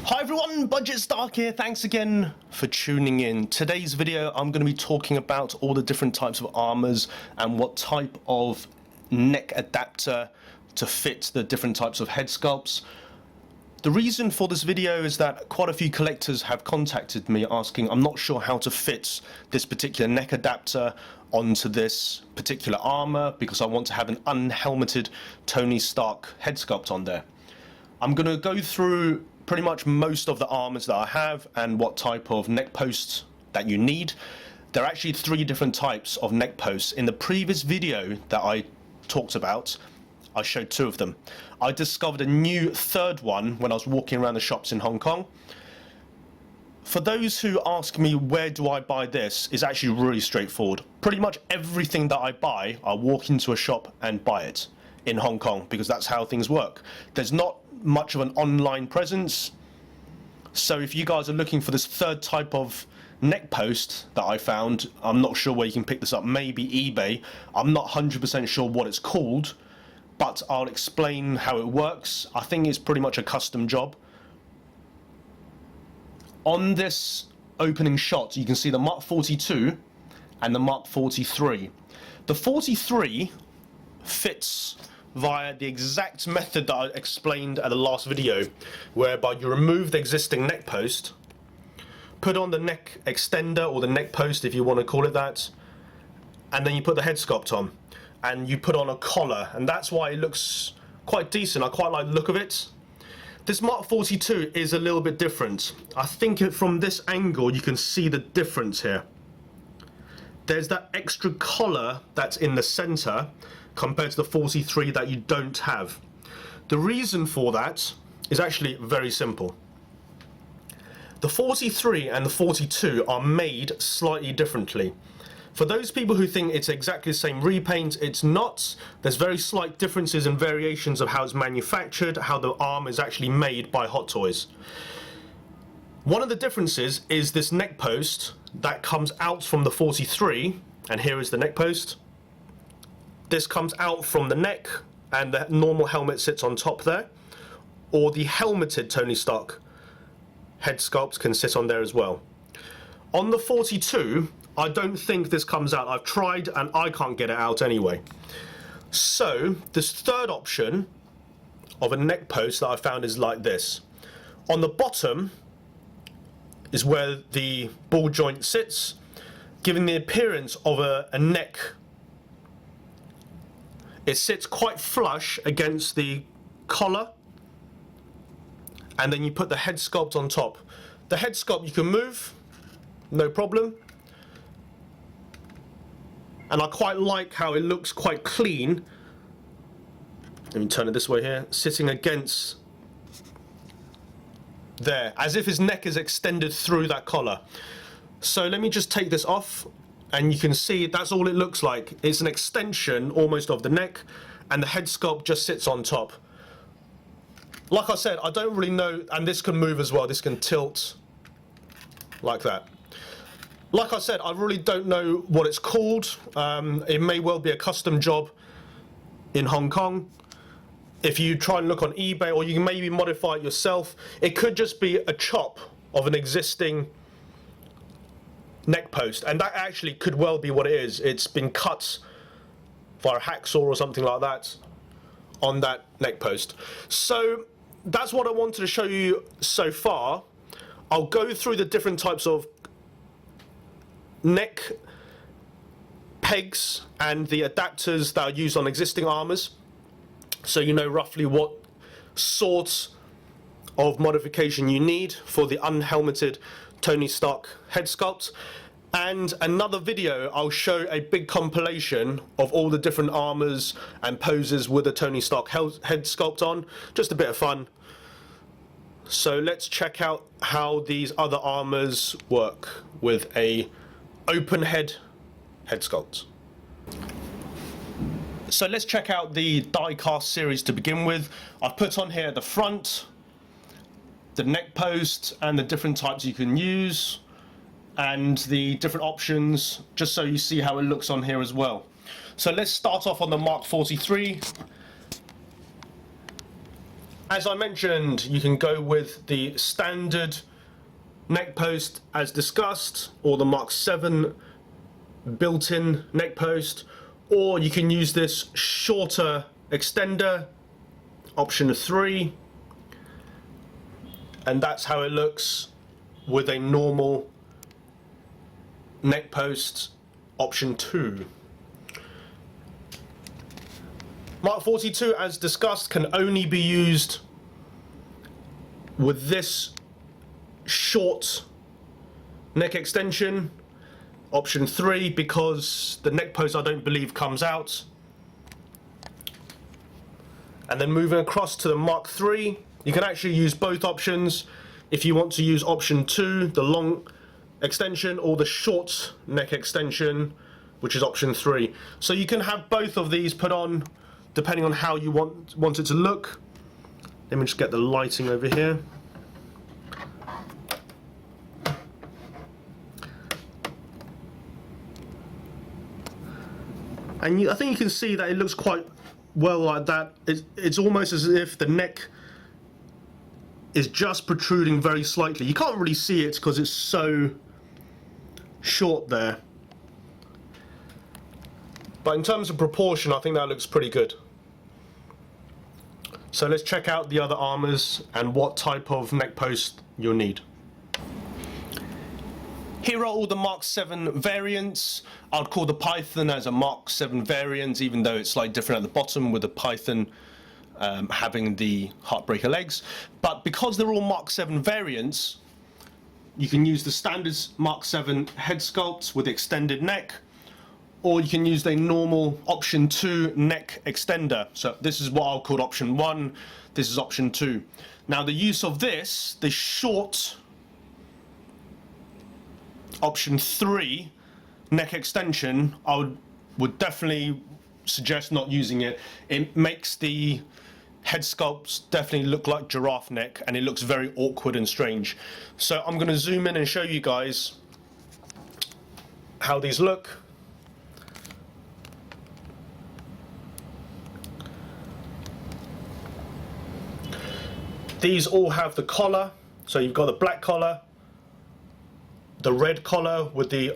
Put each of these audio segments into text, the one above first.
Hi everyone, Budget Stark here. Thanks again for tuning in. Today's video I'm going to be talking about all the different types of armors and what type of neck adapter to fit the different types of head sculpts. The reason for this video is that quite a few collectors have contacted me asking, I'm not sure how to fit this particular neck adapter onto this particular armor because I want to have an unhelmeted Tony Stark head sculpt on there. I'm going to go through pretty much most of the armors that I have and what type of neck posts that you need. There are actually three different types of neck posts. In the previous video that I talked about, I showed two of them. I discovered a new third one when I was walking around the shops in Hong Kong. For those who ask me where do I buy this, it's actually really straightforward. Pretty much everything that I buy, I walk into a shop and buy it in Hong Kong because that's how things work. There's not much of an online presence, so if you guys are looking for this third type of neck post that I found, I'm not sure where you can pick this up, maybe eBay. I'm not 100% sure what it's called, but I'll explain how it works. I think it's pretty much a custom job. On this opening shot you can see the Mach 42 and the Mach 43. The 43 fits via the exact method that I explained at the last video, whereby you remove the existing neck post, put on the neck extender or the neck post if you want to call it that, and then you put the head sculpt on and you put on a collar, and that's why it looks quite decent. I quite like the look of it. This Mach 42 is a little bit different. I think from this angle you can see the difference here. There's that extra collar that's in the center compared to the 43 that you don't have. The reason for that is actually very simple. The 43 and the 42 are made slightly differently. For those people who think it's exactly the same repaint, it's not. There's very slight differences and variations of how it's manufactured, how the arm is actually made by Hot Toys. One of the differences is this neck post that comes out from the 43, and here is the neck post. This comes out from the neck and the normal helmet sits on top there, or the helmeted Tony Stark head sculpt can sit on there as well. On the 42, I don't think this comes out. I've tried and I can't get it out anyway. So this third option of a neck post that I found is like this. On the bottom is where the ball joint sits, giving the appearance of a neck. It sits quite flush against the collar, and then you put the head sculpt on top. The head sculpt you can move, no problem. And I quite like how it looks quite clean. Let me turn it this way here, sitting against there, as if his neck is extended through that collar. So let me just take this off, and you can see that's all it looks like. It's an extension almost of the neck, and the head sculpt just sits on top. Like I said, I don't really know, and this can move as well. This can tilt like that. Like I said, I really don't know what it's called. It may well be a custom job in Hong Kong. If you try and look on eBay, or you can maybe modify it yourself, it could just be a chop of an existing neck post, and that actually could well be what it is. It's been cut via a hacksaw or something like that on that neck post. So that's what I wanted to show you so far. I'll go through the different types of neck pegs and the adapters that are used on existing armors, so you know roughly what sorts of modification you need for the unhelmeted Tony Stark head sculpt. And another video I'll show a big compilation of all the different armors and poses with a Tony Stark head sculpt on. Just a bit of fun. So let's check out how these other armors work with a open head sculpt. So let's check out the die cast series to begin with. I've put on here the front, the neck post, and the different types you can use, and the different options, just so you see how it looks on here as well. So let's start off on the Mach 43. As I mentioned, you can go with the standard neck post as discussed, or the Mach 7 built-in neck post, or you can use this shorter extender, option 3, and that's how it looks with a normal neck post, option 2. Mach 42, as discussed, can only be used with this short neck extension, option 3, because the neck post I don't believe comes out. And then moving across to the Mach 3, you can actually use both options if you want to use option 2, the long extension, or the short neck extension, which is option 3. So you can have both of these put on depending on how you want it to look. Let me just get the lighting over here. And I think you can see that it looks quite well like that. It's almost as if the neck is just protruding very slightly. You can't really see it because it's so short there. But in terms of proportion, I think that looks pretty good. So let's check out the other armors and what type of neck post you'll need. Here are all the Mach 7 variants. I'd call the Python as a Mach 7 variant, even though it's slightly different at the bottom with the Python having the heartbreaker legs. But because they're all Mach 7 variants, you can use the standard Mach 7 head sculpt with the extended neck, or you can use the normal option 2 neck extender. So this is what I'll call option 1, this is option 2. Now the use of this, the short option 3 neck extension, I would definitely suggest not using it. It makes the head sculpts definitely look like giraffe neck, and it looks very awkward and strange. So I'm going to zoom in and show you guys how these look. These all have the collar, so you've got the black collar, the red collar with the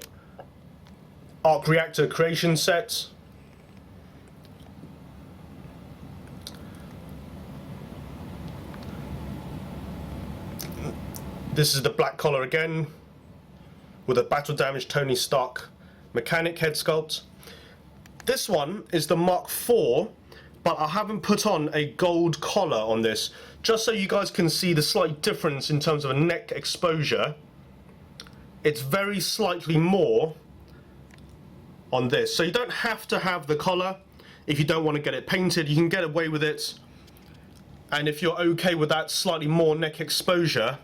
arc reactor creation set, this is the black collar again with a battle damaged Tony Stark mechanic head sculpt. This one is the Mach 4, but I haven't put on a gold collar on this, just so you guys can see the slight difference in terms of a neck exposure. It's very slightly more on this, so you don't have to have the collar if you don't want to get it painted. You can get away with it, and if you're okay with that slightly more neck exposure,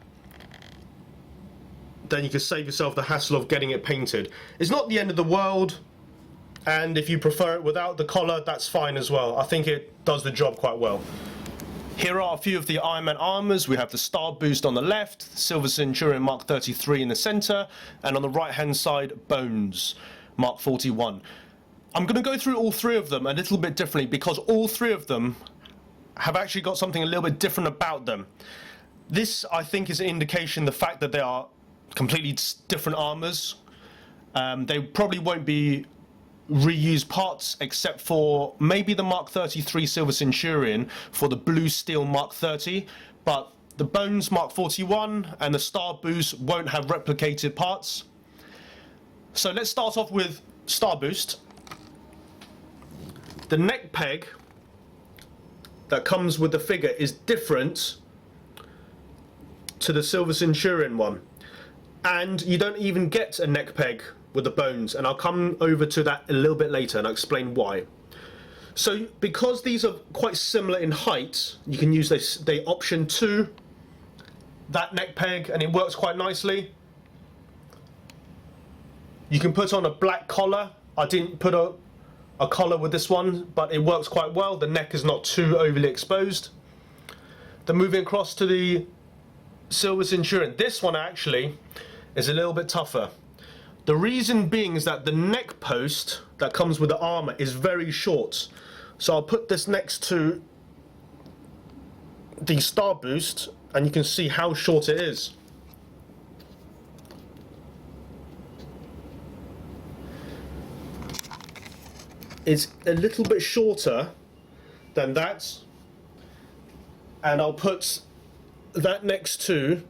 then you can save yourself the hassle of getting it painted. It's not the end of the world, and if you prefer it without the collar, that's fine as well. I think it does the job quite well. Here are a few of the Iron Man armors. We have the Star Boost on the left, Silver Centurion Mark 33 in the center, and on the right hand side, Bones Mark 41. I'm going to go through all three of them a little bit differently, because all three of them have actually got something a little bit different about them. This, I think, is an indication the fact that they are completely different armors. They probably won't be reused parts, except for maybe the Mark 33 Silver Centurion for the blue steel Mark 30, but the Bones Mark 41 and the Star Boost won't have replicated parts. So let's start off with Star Boost. The neck peg that comes with the figure is different to the Silver Centurion one, and you don't even get a neck peg with the Bones, and I'll come over to that a little bit later and I'll explain why. So because these are quite similar in height, you can use this, the option 2, that neck peg, and it works quite nicely. You can put on a black collar. I didn't put a collar with this one, but it works quite well. The neck is not too overly exposed. Then moving across to the Silver Centurion, this one actually is a little bit tougher. The reason being is that the neck post that comes with the armor is very short. So I'll put this next to the star boost and you can see how short it is. It's a little bit shorter than that, and I'll put that next to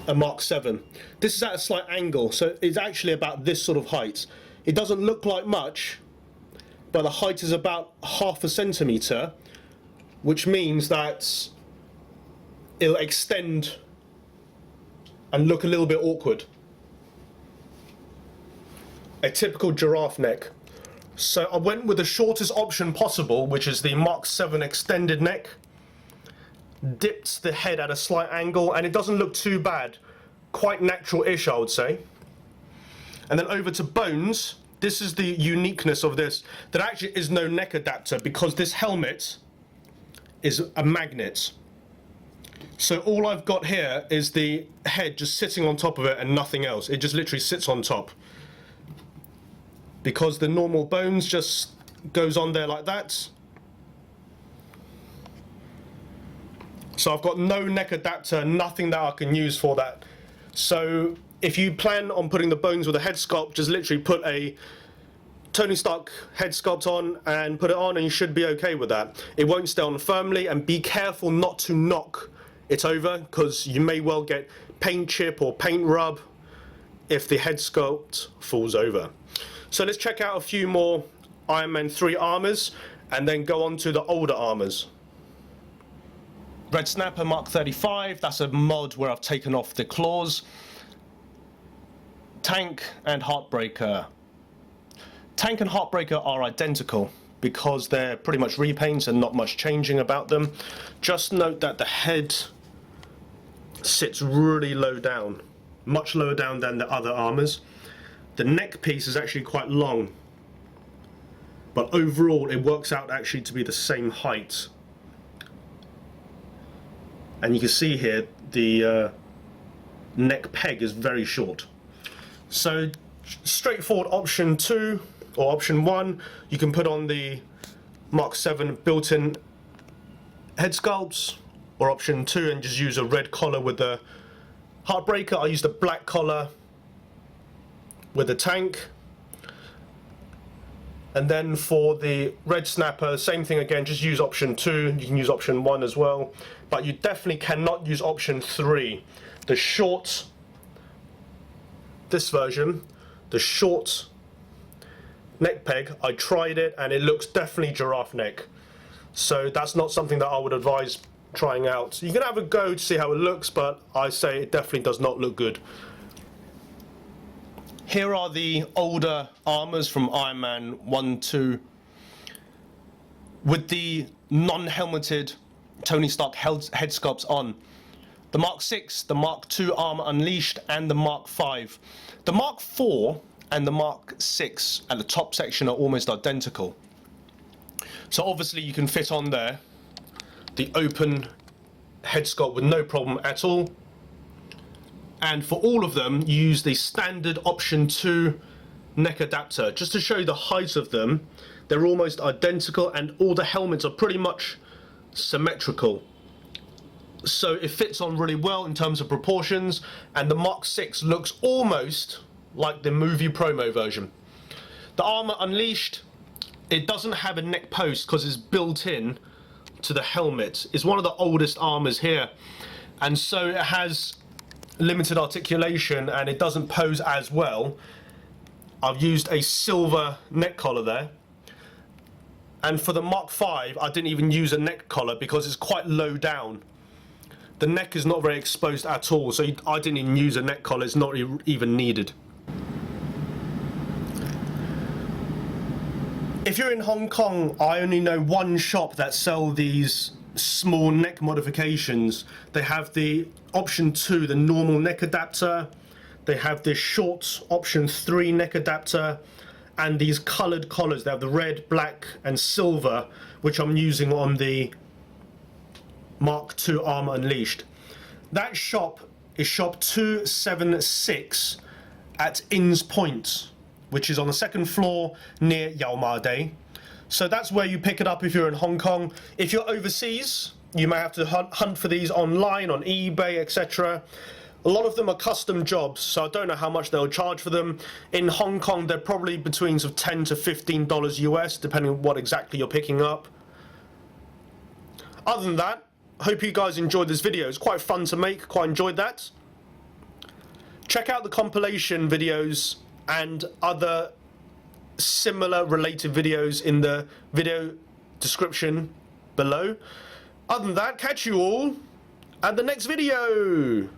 a Mach 7. This is at a slight angle, so it's actually about this sort of height. It doesn't look like much, but the height is about ½ centimeter, which means that it'll extend and look a little bit awkward. A typical giraffe neck. So I went with the shortest option possible, which is the Mach 7 extended neck. Dipped the head at a slight angle, and it doesn't look too bad. Quite natural-ish, I would say. And then over to bones. This is the uniqueness of this. There actually is no neck adapter because this helmet is a magnet. So all I've got here is the head just sitting on top of it and nothing else. It just literally sits on top. Because the normal bones just goes on there like that. So I've got no neck adapter, nothing that I can use for that. So if you plan on putting the bones with a head sculpt, just literally put a Tony Stark head sculpt on and put it on and you should be okay with that. It won't stay on firmly, and be careful not to knock it over because you may well get paint chip or paint rub if the head sculpt falls over. So let's check out a few more Iron Man 3 armors and then go on to the older armors. Red Snapper Mark 35, that's a mod where I've taken off the claws. Tank and Heartbreaker. Tank and Heartbreaker are identical because they're pretty much repaints and not much changing about them. Just note that the head sits really low down, much lower down than the other armors. The neck piece is actually quite long, but overall it works out actually to be the same height. And you can see here the neck peg is very short. So straightforward option 2 or option 1, you can put on the Mach 7 built-in head sculpts, or option 2 and just use a red collar with the Heartbreaker. I used a black collar with the tank. And then for the Red Snapper, same thing again, just use option 2. You can use option 1 as well, but you definitely cannot use option 3. The short, this version, the short neck peg, I tried it and it looks definitely giraffe neck. So that's not something that I would advise trying out. You can have a go to see how it looks, but I say it definitely does not look good. Here are the older armors from Iron Man 1, 2, with the non-helmeted Tony Stark head sculpts on. The Mark 6, the Mark 2 armor unleashed, and the Mark 5. The Mark 4 and the Mark 6 at the top section are almost identical. So obviously you can fit on there the open head sculpt with no problem at all. And for all of them, you use the standard option 2 neck adapter. Just to show you the height of them, they're almost identical and all the helmets are pretty much symmetrical. So it fits on really well in terms of proportions, and the Mark 6 looks almost like the movie promo version. The armor unleashed, it doesn't have a neck post because it's built in to the helmet. It's one of the oldest armors here, and so it has limited articulation and it doesn't pose as well. I've used a silver neck collar there, and for the Mark 5 I didn't even use a neck collar because it's quite low down. The neck is not very exposed at all, so I didn't even use a neck collar. It's not even needed. If you're in Hong Kong, I only know one shop that sell these small neck modifications. They have the option 2, the normal neck adapter. They have this short option 3 neck adapter, and these colored collars. They have the red, black and silver, which I'm using on the Mark 2 armor unleashed. That shop is shop 276 at Inns Point, which is on the 2nd floor near Yau Ma Tei. So that's where you pick it up if you're in Hong Kong. If you're overseas, you may have to hunt for these online, on eBay, etc. A lot of them are custom jobs, so I don't know how much they'll charge for them. In Hong Kong, they're probably between sort of $10 to $15 US, depending on what exactly you're picking up. Other than that, I hope you guys enjoyed this video. It's quite fun to make, quite enjoyed that. Check out the compilation videos and other similar related videos in the video description below. Other than that, catch you all at the next video.